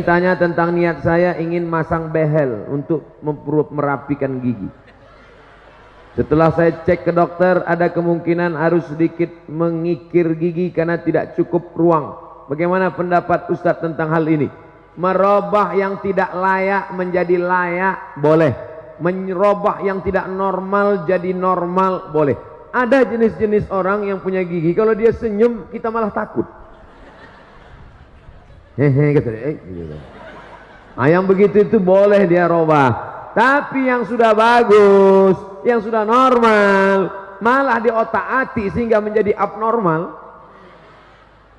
Tanya tentang niat saya ingin masang behel untuk merapikan gigi. Setelah saya cek ke dokter, ada kemungkinan harus sedikit mengikir gigi karena tidak cukup ruang. Bagaimana pendapat Ustadz tentang hal ini? Merubah yang tidak layak menjadi layak boleh. Merubah yang tidak normal jadi normal boleh. Ada jenis-jenis orang yang punya gigi, kalau dia senyum kita malah takut. Hehe, gitu. Yang begitu itu boleh dia robah. Tapi yang sudah bagus, yang sudah normal, malah diotak-atik sehingga menjadi abnormal,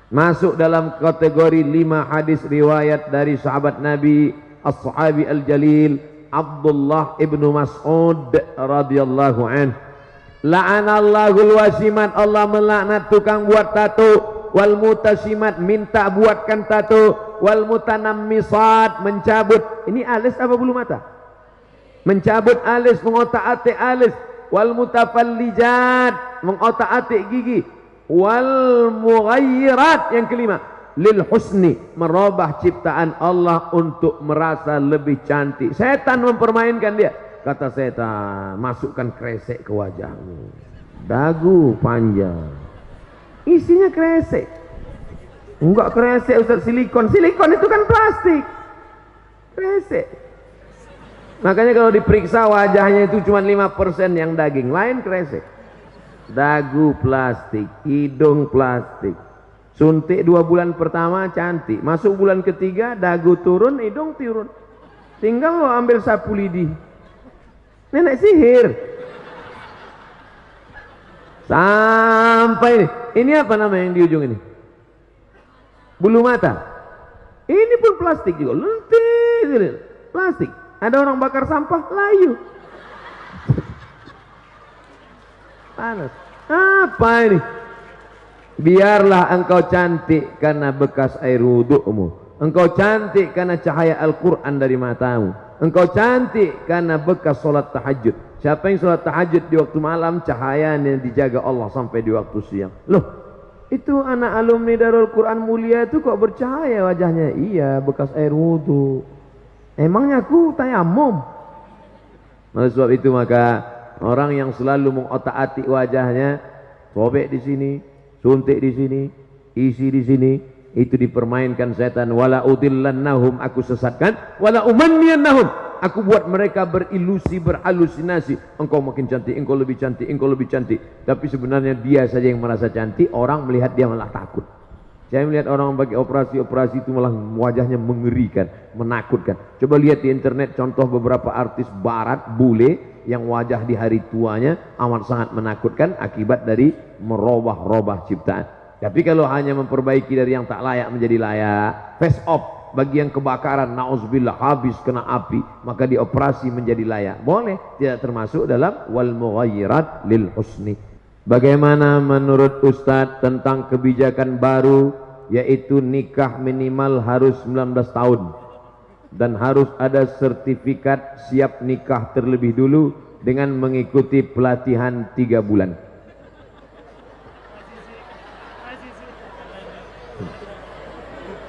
masuk dalam kategori 5 hadis riwayat dari sahabat Nabi as-sahabi al-jalil Abdullah ibnu Mas'ud radhiyallahu anhu. La'anallahul wasimat, Allah melaknat tukang buat tato, wal mutasimat, minta buatkan tato, wal mutanammisat, mencabut. Ini alis apa bulu mata? Mencabut alis, mengotak-atik alis. Wal mutafallijat, mengotak-atik gigi. Wal mughayyirat, yang kelima, lil husni, merubah ciptaan Allah untuk merasa lebih cantik. Setan mempermainkan dia. Kata setan, masukkan kresek ke wajahmu, dagu panjang, isinya kresek. Enggak kresek Ustaz, silikon. Silikon itu kan plastik. Kresek. Makanya kalau diperiksa wajahnya itu cuma 5% yang daging, lain kresek. Dagu plastik, hidung plastik. Suntik 2 bulan pertama cantik, masuk bulan ketiga dagu turun, hidung turun. Tinggal lo ambil sapu lidi. Nenek sihir. Sampai ini apa nama yang di ujung ini? Bulu mata. Ini pun plastik juga. Lentik, plastik. Ada orang bakar sampah, layu. Panas. Apa ini? Biarlah engkau cantik karena bekas air wudukmu. Engkau cantik karena cahaya Al-Quran dari matamu. Engkau cantik karena bekas solat tahajud. Siapa yang solat tahajud di waktu malam, cahayanya dijaga Allah sampai di waktu siang. Loh, itu anak alumni Darul Quran Mulia itu kok bercahaya wajahnya? Iya, bekas air wudu. Emangnya aku tayamum? Oleh sebab itu maka orang yang selalu mengotak-atik wajahnya, sobek di sini, suntik di sini, isi di sini, itu dipermainkan setan. Wala udillannahum, aku sesatkan. Wala umanniyannahum, aku buat mereka berilusi, berhalusinasi. Engkau makin cantik, engkau lebih cantik, engkau lebih cantik. Tapi sebenarnya dia saja yang merasa cantik. Orang melihat dia malah takut. Saya melihat orang bagi operasi-operasi itu malah wajahnya mengerikan, menakutkan. Coba lihat di internet contoh beberapa artis barat, bule, yang wajah di hari tuanya amat sangat menakutkan akibat dari merubah-rubah ciptaan. Tapi kalau hanya memperbaiki dari yang tak layak menjadi layak, face off bagi yang kebakaran, na'udzubillah, habis kena api, maka dioperasi menjadi layak. Boleh, tidak termasuk dalam wal mughayyirat lil husni. Bagaimana menurut Ustadz tentang kebijakan baru, yaitu nikah minimal harus 19 tahun dan harus ada sertifikat siap nikah terlebih dulu dengan mengikuti pelatihan 3 bulan.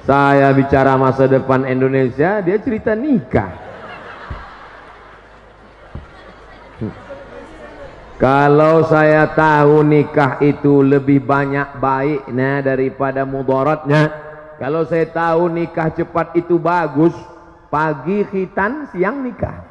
Saya bicara masa depan Indonesia, dia cerita nikah. Kalau saya tahu nikah itu lebih banyak baiknya daripada mudaratnya, kalau saya tahu nikah cepat itu bagus, pagi khitan, siang nikah.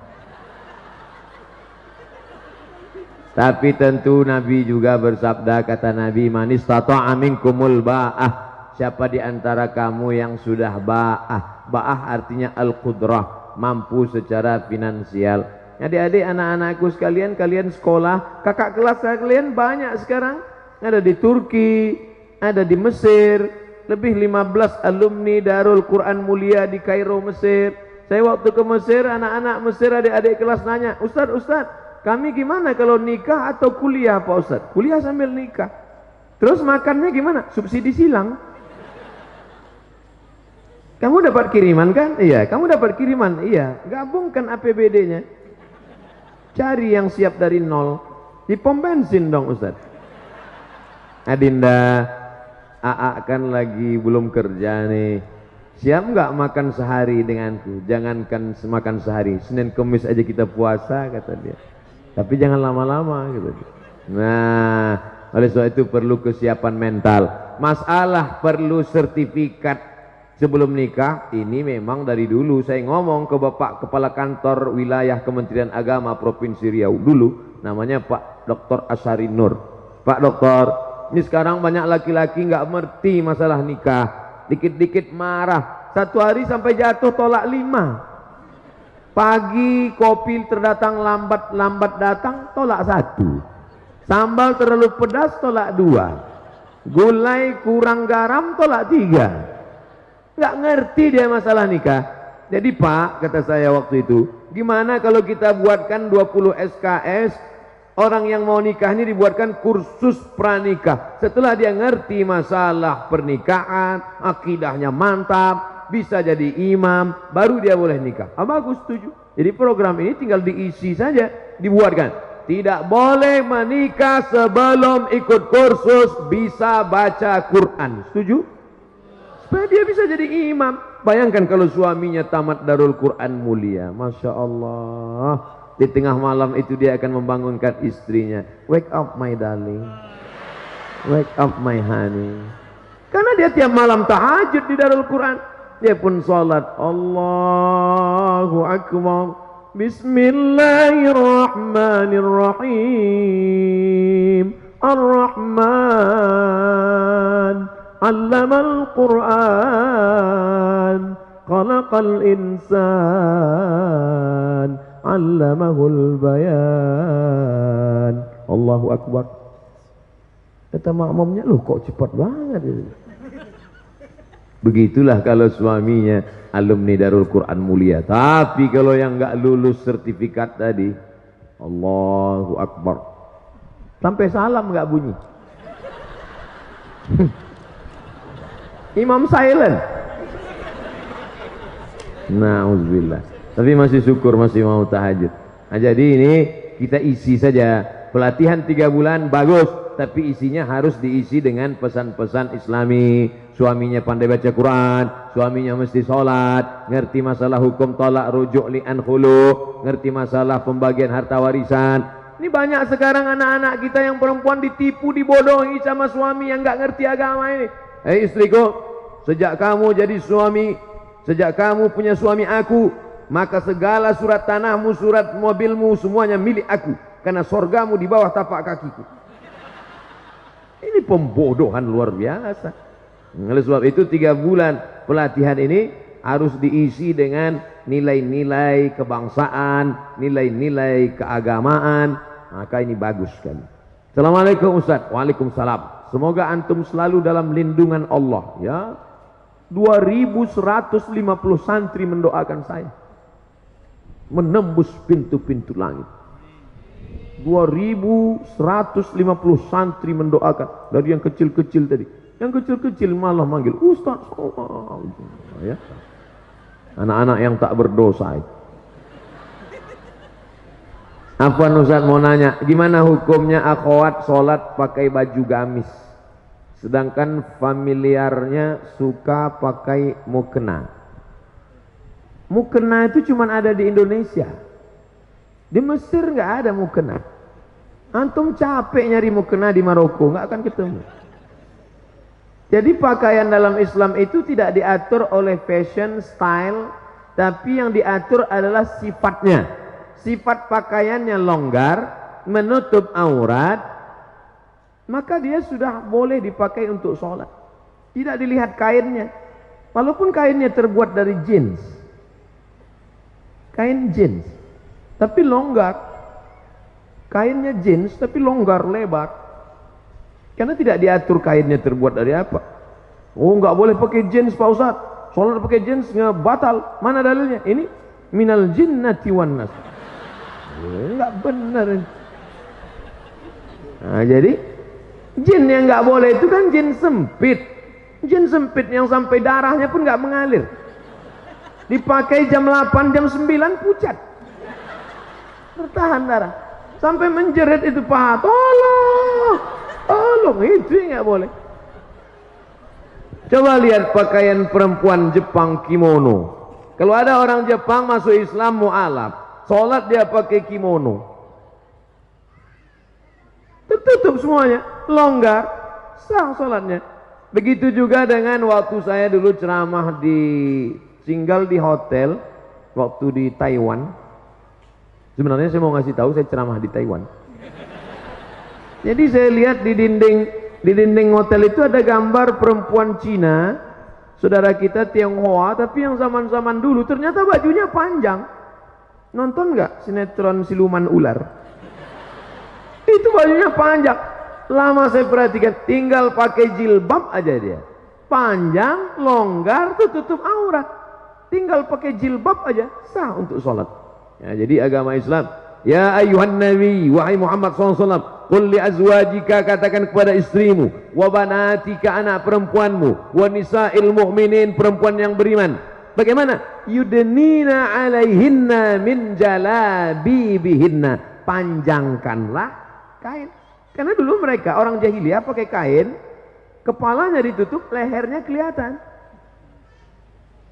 Tapi tentu Nabi juga bersabda, kata Nabi, man istata'a minkumul ba'ah, siapa di antara kamu yang sudah ba'ah. Ba'ah artinya al-qudrah, mampu secara finansial. Adik-adik, anak-anakku sekalian, kalian sekolah, kakak kelas kalian banyak sekarang. Ada di Turki, ada di Mesir, lebih 15 alumni Darul Quran Mulia di Kairo, Mesir. Saya waktu ke Mesir, anak-anak Mesir, adik-adik kelas nanya, Ustadz, kami gimana kalau nikah atau kuliah Pak Ustadz? Kuliah sambil nikah. Terus makannya gimana? Subsidi silang. Kamu dapat kiriman kan? Iya. Kamu dapat kiriman? Iya. Gabungkan APBD-nya. Cari yang siap dari nol. Di pom bensin dong Ustaz. Adinda, AA kan lagi belum kerja nih. Siap nggak makan sehari denganku? Jangankan makan sehari, Senin Kemis aja kita puasa, kata dia. Tapi jangan lama-lama, gitu. Nah, oleh sebab itu perlu kesiapan mental. Masalah perlu sertifikat sebelum nikah, ini memang dari dulu saya ngomong ke Bapak Kepala Kantor Wilayah Kementerian Agama Provinsi Riau dulu, namanya Pak Dr. Asyari Nur. Pak Dokter, ini sekarang banyak laki-laki nggak mengerti masalah nikah, dikit-dikit marah, satu hari sampai jatuh tolak 5. Pagi kopi terdatang lambat datang, tolak 1. Sambal terlalu pedas, tolak 2. Gulai kurang garam, tolak 3. Nggak ngerti dia masalah nikah. Jadi Pak, kata saya waktu itu, gimana kalau kita buatkan 20 SKS, orang yang mau nikah ini dibuatkan kursus pranikah. Setelah dia ngerti masalah pernikahan, akidahnya mantap, bisa jadi imam, baru dia boleh nikah. Bagus, setuju. Jadi program ini tinggal diisi saja, dibuatkan. Tidak boleh menikah sebelum ikut kursus bisa baca Quran. Setuju? Supaya dia bisa jadi imam. Bayangkan kalau suaminya tamat Darul Quran mulia, Masya Allah. Di tengah malam itu dia akan membangunkan istrinya. Wake up my darling, wake up my honey. Karena dia tiap malam tahajud di Darul Quran. Dia pun salat, Allahu Akbar, Bismillahirrahmanirrahim, Ar-Rahman, Allamal Quran, Khalaqal Insan, Allamahul Bayan. Allahu Akbar. Kata makmumnya, loh kok cepat banget itu. Begitulah kalau suaminya alumni Darul Quran mulia. Tapi kalau yang nggak lulus sertifikat tadi, Allahu Akbar, sampai salam nggak bunyi. Imam silent. Nauzubillah. Tapi masih syukur masih mau tahajud. Nah, jadi ini kita isi saja. Pelatihan 3 bulan bagus, tapi isinya harus diisi dengan pesan-pesan Islami. Suaminya pandai baca Quran, suaminya mesti sholat, ngerti masalah hukum tolak rujuk li'an khulu, ngerti masalah pembagian harta warisan. Ini banyak sekarang anak-anak kita yang perempuan ditipu, dibodohi sama suami yang nggak ngerti agama ini. Hei istriku, sejak kamu jadi suami, sejak kamu punya suami aku, maka segala surat tanahmu, surat mobilmu, semuanya milik aku, karena sorgamu di bawah tapak kakiku. Ini pembodohan luar biasa. Oleh sebab itu 3 bulan pelatihan ini harus diisi dengan nilai-nilai kebangsaan, nilai-nilai keagamaan. Maka ini bagus sekali. Assalamualaikum Ustaz. Waalaikumsalam. Semoga antum selalu dalam lindungan Allah, ya. 2150 santri mendoakan saya, menembus pintu-pintu langit. 2150 santri mendoakan, dari yang kecil-kecil tadi. Yang kecil-kecil malah manggil Ustaz. Ya. Anak-anak yang tak berdosa itu. Afwan Ustaz mau nanya, gimana hukumnya akhwat sholat pakai baju gamis, sedangkan familiarnya suka pakai mukena? Mukena itu cuma ada di Indonesia. Di Mesir nggak ada mukena. Antum capek nyari mukena di Maroko, nggak akan ketemu. Jadi pakaian dalam Islam itu tidak diatur oleh fashion, style, tapi yang diatur adalah sifatnya. Sifat pakaiannya longgar, menutup aurat, maka dia sudah boleh dipakai untuk sholat. Tidak dilihat kainnya. Walaupun kainnya terbuat dari jeans, kain jeans, tapi longgar. Kainnya jeans tapi longgar, lebar. Karena tidak diatur kainnya terbuat dari apa. Oh, nggak boleh pakai jeans Pak Ustaz. Sholat pakai jeans nggak batal. Mana dalilnya? Ini minal jinnati wan nas. Nggak benar. Nah, jadi jin yang nggak boleh itu kan jin sempit. Jin sempit yang sampai darahnya pun nggak mengalir. Dipakai jam 8, jam 9 pucat. Bertahan darah. Sampai menjerit itu paha. Tolong, tolong, itu nggak boleh. Coba lihat pakaian perempuan Jepang kimono. Kalau ada orang Jepang masuk Islam mu'alaf, sholat dia pakai kimono, tertutup semuanya, longgar, sah sholatnya. Begitu juga dengan waktu saya dulu ceramah tinggal di hotel waktu di Taiwan. Sebenarnya saya mau ngasih tahu saya ceramah di Taiwan. Jadi saya lihat di dinding hotel itu ada gambar perempuan Cina, saudara kita Tionghoa, tapi yang zaman-zaman dulu ternyata bajunya panjang. Nonton nggak sinetron siluman ular? Itu bajunya panjang. Lama saya perhatikan, tinggal pakai jilbab aja dia, panjang, longgar, tutup aurat. Tinggal pakai jilbab aja sah untuk sholat. Ya, jadi agama Islam. Ya ayuhan nabi, wahai Muhammad SAW, qul li azwajika, katakan kepada istrimu, wa banatika, anak perempuanmu, wa nisa'il mu'minin, perempuan yang beriman. Bagaimana? Yudnina alaihinna min jalabibihinna, panjangkanlah kain. Karena dulu mereka orang jahiliyah pakai kain, kepalanya ditutup, lehernya kelihatan.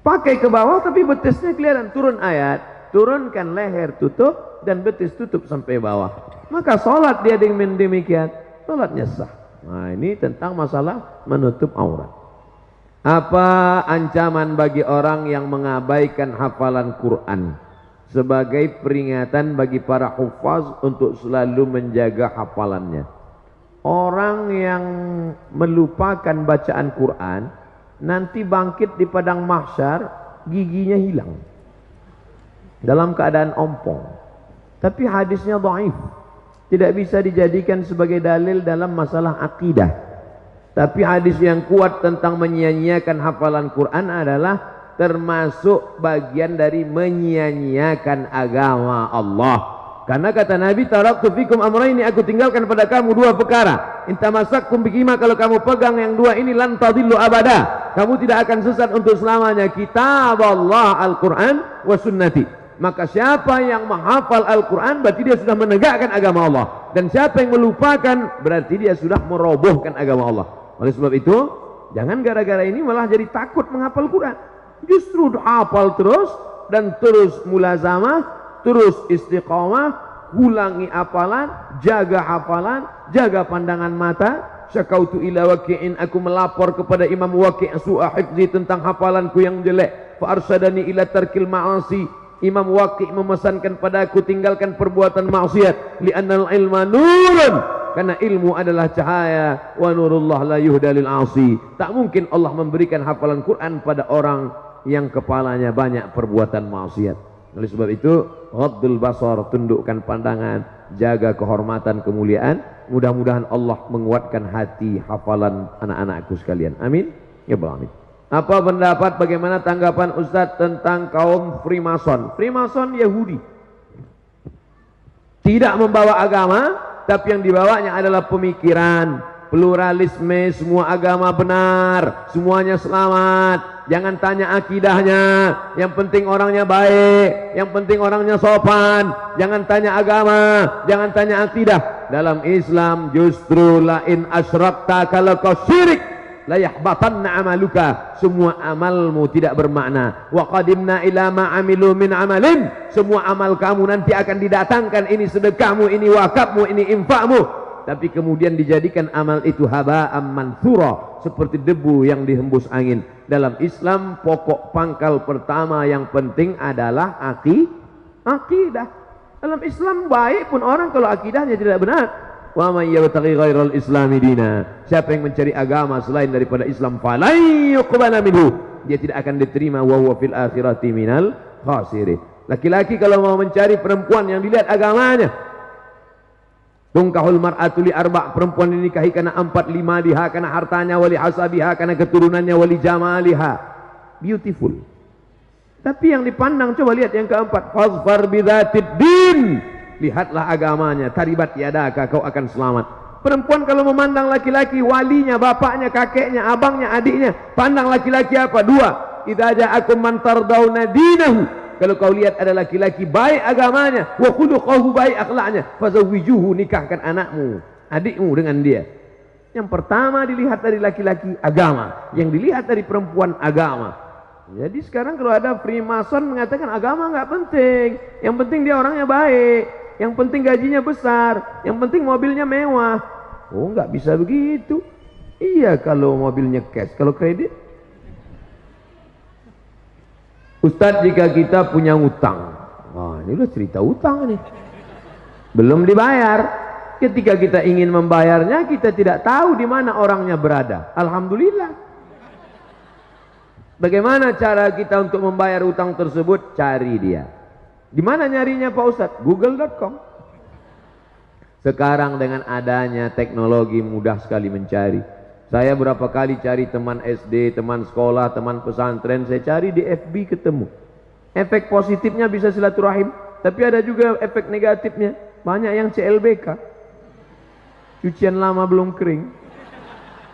Pakai ke bawah tapi betisnya kelihatan. Turun ayat, turunkan leher tutup dan betis tutup sampai bawah. Maka sholat dia dengan demikian, sholatnya sah. Nah, ini tentang masalah menutup aurat. Apa ancaman bagi orang yang mengabaikan hafalan Quran? Sebagai peringatan bagi para hufaz untuk selalu menjaga hafalannya. Orang yang melupakan bacaan Quran nanti bangkit di padang mahsyar, giginya hilang dalam keadaan ompong. Tapi hadisnya dhaif, tidak bisa dijadikan sebagai dalil dalam masalah akidah. Tapi hadis yang kuat tentang menyia-nyiakan hafalan Quran adalah termasuk bagian dari menyia-nyiakan agama Allah. Karena kata Nabi, taraktu fikum amraini, aku tinggalkan pada kamu dua perkara. Intamassakum bihima, kalau kamu pegang yang dua ini, lan tadillu abada, kamu tidak akan sesat untuk selamanya. Kitab Allah, Al-Quran, wa sunnati. Maka siapa yang menghafal Al-Quran berarti dia sudah menegakkan agama Allah, dan siapa yang melupakan berarti dia sudah merobohkan agama Allah. Oleh sebab itu, jangan gara-gara ini malah jadi takut menghafal Quran. Justru hafal terus dan terus mulazamah, terus istiqamah, ulangi hafalan, jaga pandangan mata. Syakautu ila Waqi'in, aku melapor kepada Imam Waqi' su'a hifzi, tentang hafalanku yang jelek. Fa arsadani ila tarkil ma'asi, Imam Waqi' memesankan padaku tinggalkan perbuatan maksiat. Li'annal ilma nurun, karena ilmu adalah cahaya. Wa nurullah la yuhda lil 'asi, tak mungkin Allah memberikan hafalan Quran pada orang yang kepalanya banyak perbuatan maksiat. Oleh sebab itu, ghaddul basar, tundukkan pandangan, jaga kehormatan, kemuliaan. Mudah-mudahan Allah menguatkan hati hafalan anak-anakku sekalian. Amin ya rabbal alamin. Apa pendapat, bagaimana tanggapan Ustadz tentang kaum Freemason? Freemason Yahudi, tidak membawa agama, tapi yang dibawanya adalah pemikiran pluralisme, semua agama benar, semuanya selamat. Jangan tanya akidahnya, yang penting orangnya baik, yang penting orangnya sopan. Jangan tanya agama, jangan tanya akidah. Dalam Islam justru la in asyrakta, kalau kau syirik, la yahbatanna amaluka, semua amalmu tidak bermakna. Wa qadimna ila ma amilu min amalin, semua amal kamu nanti akan didatangkan, ini sedekahmu, ini wakafmu, ini infakmu, tapi kemudian dijadikan amal itu haba'am mansura, seperti debu yang dihembus angin. Dalam Islam pokok pangkal pertama yang penting adalah akidah. Dalam Islam baik pun orang kalau akidahnya tidak benar. Wa may yabtaghi ghairal islami dina, siapa yang mencari agama selain daripada Islam, falan yuqbala minhu, dia tidak akan diterima, wa huwa fil akhirati minal khasirin. Laki-laki kalau mau mencari perempuan yang dilihat agamanya, tungkahul mar'atu li arba', perempuan dinikahi karena 4, 5 liha, karena hartanya, wali hasabiha, karena keturunannya, wali jamaliha, beautiful. Tapi yang dipandang, coba lihat yang keempat, fazfar bidzatid din, lihatlah agamanya, taribat yadaka, kau akan selamat. Perempuan kalau memandang laki-laki, walinya, bapaknya, kakeknya, abangnya, adiknya, pandang laki-laki apa? 2, idza ja'akum man tardawna dinahu, kalau kau lihat ada laki-laki baik agamanya, wa khuluquhu, baik akhlaknya, fazawwijuhu, nikahkan anakmu, adikmu dengan dia. Yang pertama dilihat dari laki-laki agama, yang dilihat dari perempuan agama. Jadi sekarang kalau ada Freemason mengatakan agama nggak penting, yang penting dia orangnya baik, yang penting gajinya besar, yang penting mobilnya mewah. Oh, nggak bisa begitu. Iya kalau mobilnya cash, kalau kredit. Ustadz, jika kita punya utang, wah ini udah cerita utang nih, belum dibayar. Ketika kita ingin membayarnya, kita tidak tahu di mana orangnya berada. Alhamdulillah. Bagaimana cara kita untuk membayar utang tersebut? Cari dia. Di mana nyarinya Pak Ustadz? Google.com. Sekarang dengan adanya teknologi mudah sekali mencari. Saya berapa kali cari teman SD, teman sekolah, teman pesantren, saya cari di FB ketemu. Efek positifnya bisa silaturahim, tapi ada juga efek negatifnya. Banyak yang CLBK. Cucian lama belum kering.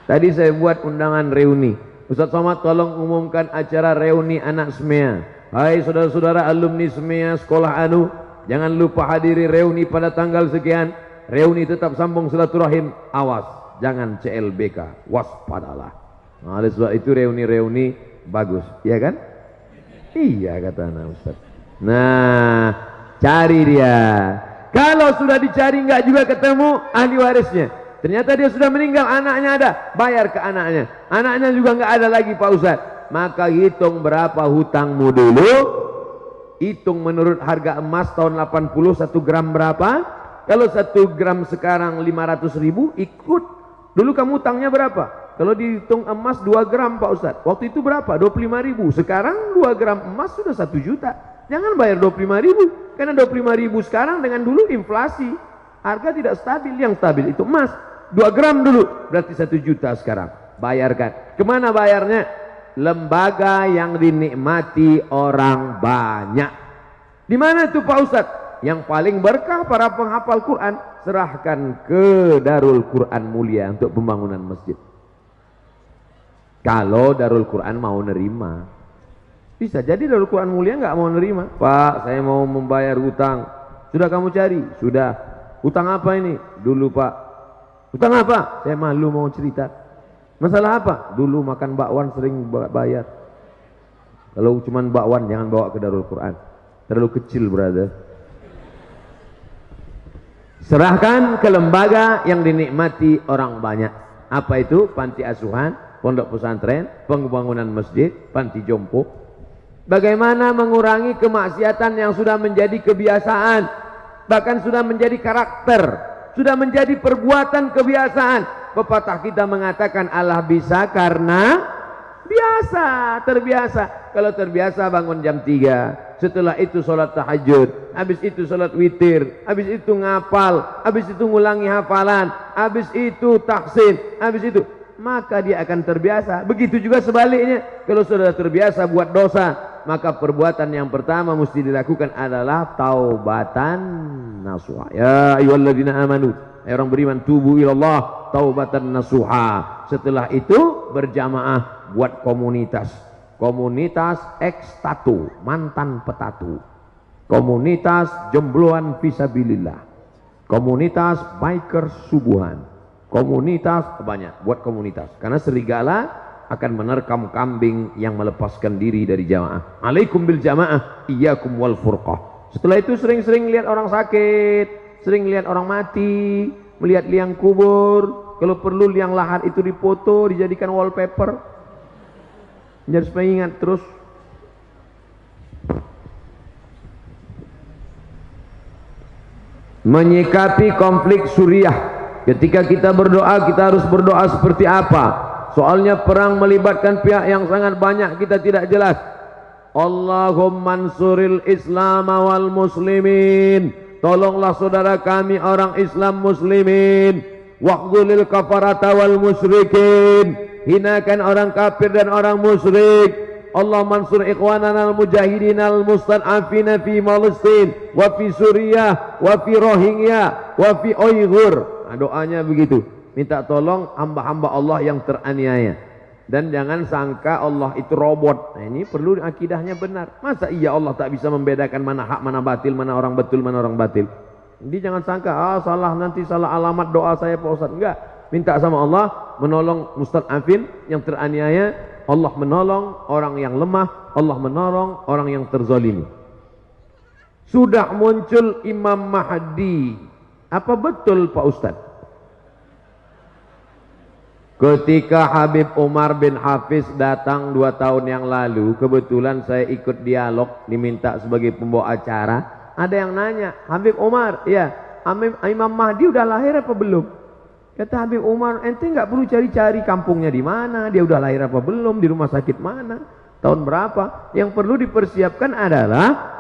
Tadi saya buat undangan reuni. Ustaz Somad tolong umumkan acara reuni anak SMEA. Hai saudara-saudara alumni SMEA sekolah anu, jangan lupa hadiri reuni pada tanggal sekian. Reuni tetap sambung silaturahim. Awas, jangan CLBK, waspadalah. Nah, oleh sebab itu reuni-reuni bagus, ya kan? Iya kata anak Ustaz. Nah, cari dia. Kalau sudah dicari nggak juga ketemu ahli warisnya, ternyata dia sudah meninggal, anaknya ada, bayar ke anaknya. Anaknya juga nggak ada lagi Pak Ustadz. Maka hitung berapa hutangmu dulu, hitung menurut harga emas tahun 80 1 gram berapa. Kalau 1 gram sekarang 500.000, ikut. Dulu kamu hutangnya berapa? Kalau dihitung emas 2 gram Pak Ustadz, waktu itu berapa? 25.000. Sekarang 2 gram emas sudah 1 juta. Jangan bayar 25.000, karena 25.000 sekarang dengan dulu inflasi, harga tidak stabil. Yang stabil itu emas. 2 gram dulu berarti 1 juta sekarang. Bayarkan. Kemana bayarnya? Lembaga yang dinikmati orang banyak. Di mana itu Pak Ustadz? Yang paling berkah para penghafal Quran, serahkan ke Darul Quran Mulia untuk pembangunan masjid. Kalau Darul Quran mau nerima. Bisa jadi Darul Quran Mulia nggak mau nerima. Pak, saya mau membayar hutang. Sudah kamu cari? Sudah. Hutang apa ini? Dulu Pak. Hutang apa? Saya malu mau cerita. Masalah apa? Dulu makan bakwan sering bayar. Kalau cuman bakwan jangan bawa ke Darul Quran. Terlalu kecil, brother. Serahkan ke lembaga yang dinikmati orang banyak. Apa itu? Panti asuhan, pondok pesantren, pembangunan masjid, panti jompo. Bagaimana mengurangi kemaksiatan yang sudah menjadi kebiasaan, bahkan sudah menjadi karakter, sudah menjadi perbuatan kebiasaan. Pepatah kita mengatakan Allah bisa karena biasa, terbiasa. Kalau terbiasa bangun jam 3, setelah itu sholat tahajud, habis itu sholat witir, habis itu ngapal, habis itu ngulangi hafalan, habis itu tahsin, habis itu, maka dia akan terbiasa. Begitu juga sebaliknya, kalau sudah terbiasa buat dosa, maka perbuatan yang pertama mesti dilakukan adalah taubatan nasuha. Ya ayyuhalladzina amanu, orang beriman, tubu ilallah taubatan nasuha. Setelah itu berjamaah buat komunitas. Komunitas ex-tatu, mantan petatu. Komunitas jombloan fisabilillah. Komunitas biker subuhan. Komunitas banyak, buat komunitas. Karena serigala akan menerkam kambing yang melepaskan diri dari jamaah. Alaikum bil jamaah, iyyakum wal furqah. Setelah itu sering-sering lihat orang sakit, sering lihat orang mati, melihat liang kubur. Kalau perlu liang lahat itu dipoto, dijadikan wallpaper. Jadi supaya ingat terus. Menyikapi konflik Suriah. Ketika kita berdoa, kita harus berdoa seperti apa? Soalnya perang melibatkan pihak yang sangat banyak, kita tidak jelas. Allahumma ansuril Islam wal muslimin. Tolonglah saudara kami orang Islam muslimin. Waqdulil kafarata wal musyrikin. Hinakan orang kafir dan orang musyrik. Allah mansur ikhwanana al-mujahidin al-mustad'afina fi Palestin wa fi Suriah wa fi Rohingya wa fi Uyghur. Nah, doanya begitu. Minta tolong hamba-hamba Allah yang teraniaya. Dan jangan sangka Allah itu robot. Nah, ini perlu akidahnya benar. Masa iya Allah tak bisa membedakan mana hak, mana batil, mana orang betul, mana orang batil. Jadi jangan sangka, salah nanti salah alamat doa saya Pak Ustaz. Enggak. Minta sama Allah menolong mustad'afin yang teraniaya, Allah menolong orang yang lemah, Allah menolong orang yang terzalimi. Sudah muncul Imam Mahdi. Apa betul Pak Ustadz? Ketika Habib Umar bin Hafiz datang 2 tahun yang lalu, kebetulan saya ikut dialog, diminta sebagai pembawa acara. Ada yang nanya, Habib Umar, ya Imam Mahdi udah lahir apa belum? Kata Habib Umar, ente nggak perlu cari-cari kampungnya di mana, dia udah lahir apa belum, di rumah sakit mana, tahun berapa. Yang perlu dipersiapkan adalah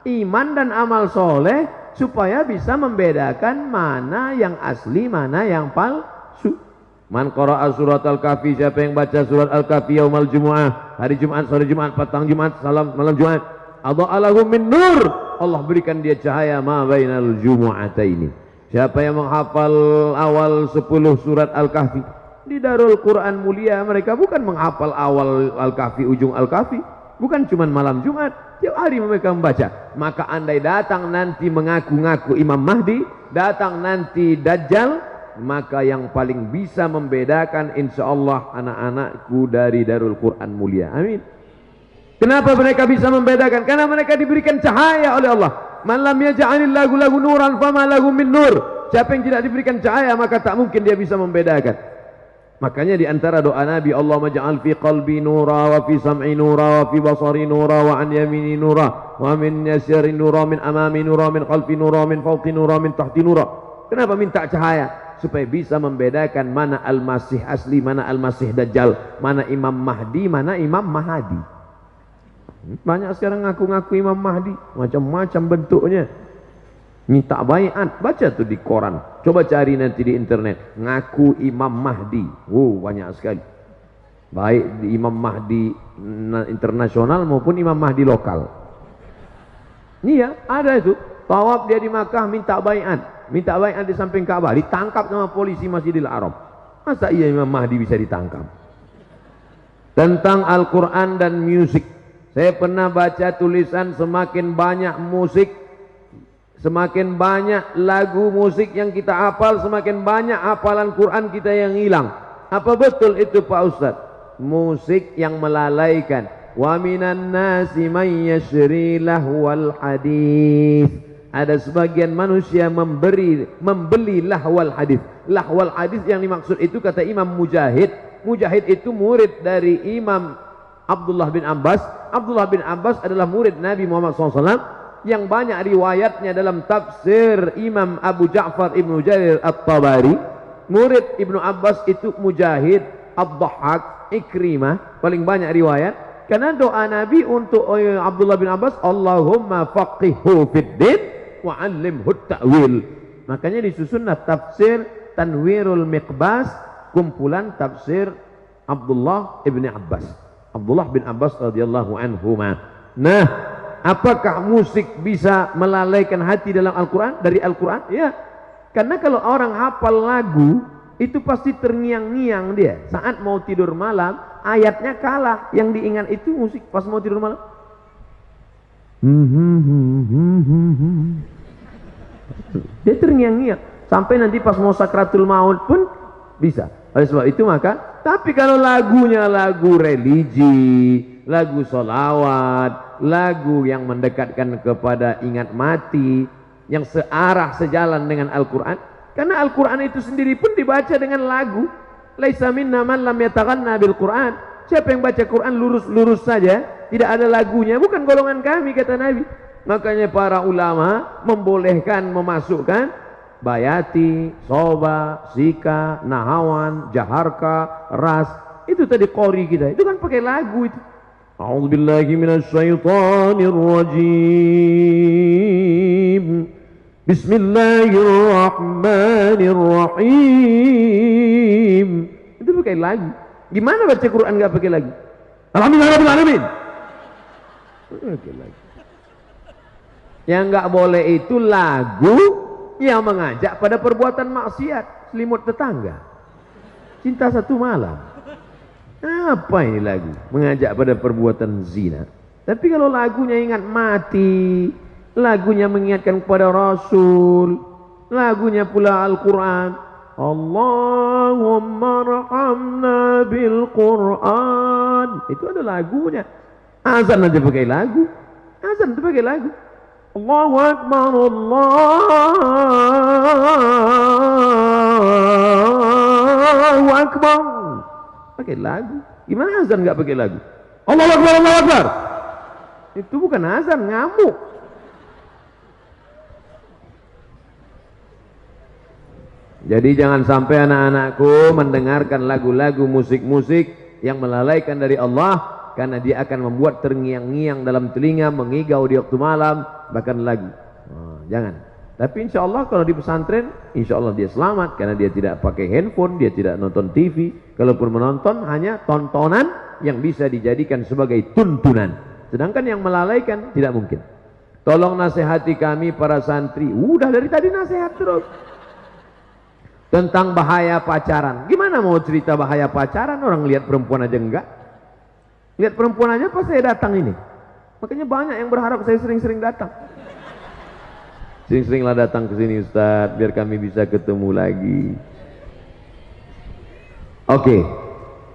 iman dan amal soleh supaya bisa membedakan mana yang asli, mana yang palsu. Man qara'a surat Al-Kahfi, siapa yang baca surat Al-Kahfi yaumal Jumu'ah, hari Jumat, sore Jumat, petang Jumat, malam Jumat, adha'alahu min nur, Allah berikan dia cahaya ma bainal jumu'ataini. Siapa yang menghafal awal 10 surat Al-Kahfi di Darul Quran mulia, mereka bukan menghafal awal Al-Kahfi, ujung Al-Kahfi, bukan cuma malam Jumat, tiap hari mereka membaca. Maka andai datang nanti mengaku-ngaku Imam Mahdi, datang nanti Dajjal, maka yang paling bisa membedakan insya Allah anak-anakku dari Darul Quran mulia. Amin. Kenapa mereka bisa membedakan? Karena mereka diberikan cahaya oleh Allah. Man lam yaj'alil lagu nuran fama lahu min nur. Siapa yang tidak diberikan cahaya maka tak mungkin dia bisa membedakan. Makanya di antara doa Nabi, Allahumma ja'al fi qalbi nura wa fi sam'i nura wa fi basari nura wa an yamini nura wa min yasari nura min amami nura min khalfi nura min fawqi nura min tahti nura. Kenapa minta cahaya? Supaya bisa membedakan mana Al-Masih asli, mana Al-Masih Dajjal, mana Imam Mahdi, mana Imam Mahadi. Banyak sekarang ngaku-ngaku Imam Mahdi, macam-macam bentuknya. Minta baiat, baca tuh di koran, coba cari nanti di internet, ngaku Imam Mahdi. Banyak sekali. Baik di Imam Mahdi internasional maupun Imam Mahdi lokal. Ini ya, ada itu. Tawaf dia di Makkah minta baiat. Minta baiat di samping Ka'bah, ditangkap sama polisi Masjidil Haram. Masa iya Imam Mahdi bisa ditangkap? Tentang Al-Quran dan musik, saya pernah baca tulisan semakin banyak musik, semakin banyak lagu musik yang kita hafal, semakin banyak hafalan Quran kita yang hilang. Apa betul itu Pak Ustadz? Musik yang melalaikan. Wa minan nasi man yashri lahwal hadis. Ada sebagian manusia membeli lahwal hadis. Lahwal hadis yang dimaksud itu kata Imam Mujahid. Mujahid itu murid dari Imam Abdullah bin Abbas. Abdullah bin Abbas adalah murid Nabi Muhammad SAW yang banyak riwayatnya dalam tafsir Imam Abu Ja'far Ibnu Jarir At-Tabari. Murid Ibnu Abbas itu Mujahid, Ad-Dhahhak, Ikrimah, paling banyak riwayat. Karena doa Nabi untuk Abdullah bin Abbas, Allahumma faqihhu fid din wa 'allimhu ta'wil. Makanya disusunlah tafsir Tanwirul Miqbas, kumpulan tafsir Abdullah ibn Abbas. Abdullah bin Abbas radhiyallahu anhuma. Nah, apakah musik bisa melalaikan hati dalam Al-Quran? Dari Al-Quran? Ya. Karena kalau orang hafal lagu, itu pasti terngiang-ngiang dia. Saat mau tidur malam, ayatnya kalah. Yang diingat itu musik pas mau tidur malam. Dia terngiang-ngiang. Sampai nanti pas mau sakratul maut pun bisa. Oleh sebab itu maka, tapi kalau lagunya lagu religi, lagu solawat, lagu yang mendekatkan kepada ingat mati, yang searah sejalan dengan Al-Quran, karena Al-Quran itu sendiri pun dibaca dengan lagu. Laisa minna man lam yataghanna bil Quran. Siapa yang baca Quran lurus-lurus saja, tidak ada lagunya, bukan golongan kami, kata Nabi. Makanya para ulama membolehkan memasukkan bayati, soba, sika, nahawan, jaharka, ras. Itu tadi qori kita, itu kan pakai lagu itu. A'udzubillahi minasyaitonir rajim. Bismillahirrahmanirrahim. Itu pakai lagu. Gimana baca Quran nggak pakai lagu? Alhamdulillah. Pakai lagu. Yang nggak boleh itu lagu yang mengajak pada perbuatan maksiat, selimut tetangga, cinta satu malam. Apa ini lagu? Mengajak pada perbuatan zina. Tapi kalau lagunya ingat mati, lagunya mengingatkan kepada Rasul, lagunya pula Al-Quran, Allahumma arhamna bil Quran. Itu ada lagunya. Azan aja pakai lagu. Azan itu pakai lagu. Allahu Akbar, Allahu Akbar. Pakai lagu. Gimana azan nggak pakai lagu? Allahu Akbar, Allahu Akbar. Itu bukan azan, ngamuk. Jadi jangan sampai anak-anakku mendengarkan lagu-lagu musik-musik yang melalaikan dari Allah, karena dia akan membuat terngiang-ngiang dalam telinga, mengigau di waktu malam, bahkan lagu. Jangan. Tapi insya Allah kalau di pesantren, insya Allah dia selamat, karena dia tidak pakai handphone, dia tidak nonton TV. Kalaupun menonton, hanya tontonan yang bisa dijadikan sebagai tuntunan. Sedangkan yang melalaikan tidak mungkin. Tolong nasihati kami para santri. Udah dari tadi nasihat terus. Tentang bahaya pacaran. Gimana mau cerita bahaya pacaran? Orang lihat perempuan aja enggak. Lihat perempuan aja pas saya datang ini. Makanya banyak yang berharap saya sering-sering datang. Sering-seringlah datang ke sini Ustaz, biar kami bisa ketemu lagi. Oke,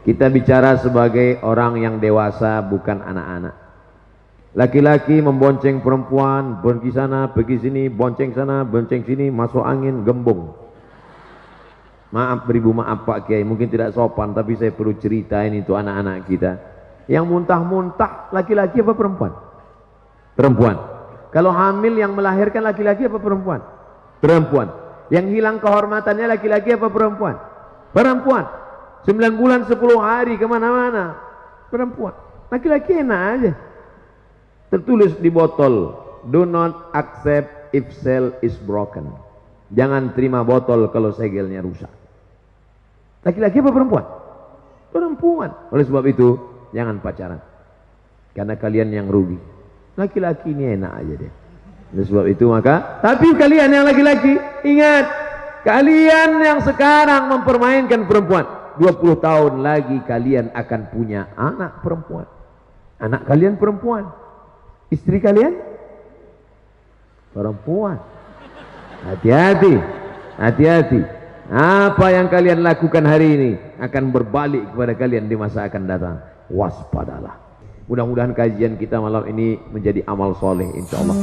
kita bicara sebagai orang yang dewasa, bukan anak-anak. Laki-laki membonceng perempuan, pergi sana, pergi sini, bonceng sana, bonceng sini, masuk angin, gembung. Maaf beribu, maaf Pak Kiai, mungkin tidak sopan, tapi saya perlu ceritain itu anak-anak kita. Yang muntah-muntah laki-laki apa perempuan? Perempuan. Kalau hamil yang melahirkan laki-laki apa perempuan? Perempuan. Yang hilang kehormatannya laki-laki apa perempuan? Perempuan. 9 bulan 10 hari kemana-mana. Perempuan. Laki-laki enak aja. Tertulis di botol, do not accept if cell is broken. Jangan terima botol kalau segelnya rusak. Laki-laki apa perempuan? Perempuan. Oleh sebab itu, jangan pacaran. Karena kalian yang rugi. Laki-laki ini enak aja deh. Oleh sebab itu maka, tapi kalian yang laki-laki, ingat, kalian yang sekarang mempermainkan perempuan, 20 tahun lagi kalian akan punya anak perempuan. Anak kalian perempuan. Istri kalian perempuan. Hati-hati, hati-hati. Apa yang kalian lakukan hari ini akan berbalik kepada kalian di masa akan datang. Waspadalah. Mudah-mudahan kajian kita malam ini menjadi amal soleh, insya Allah.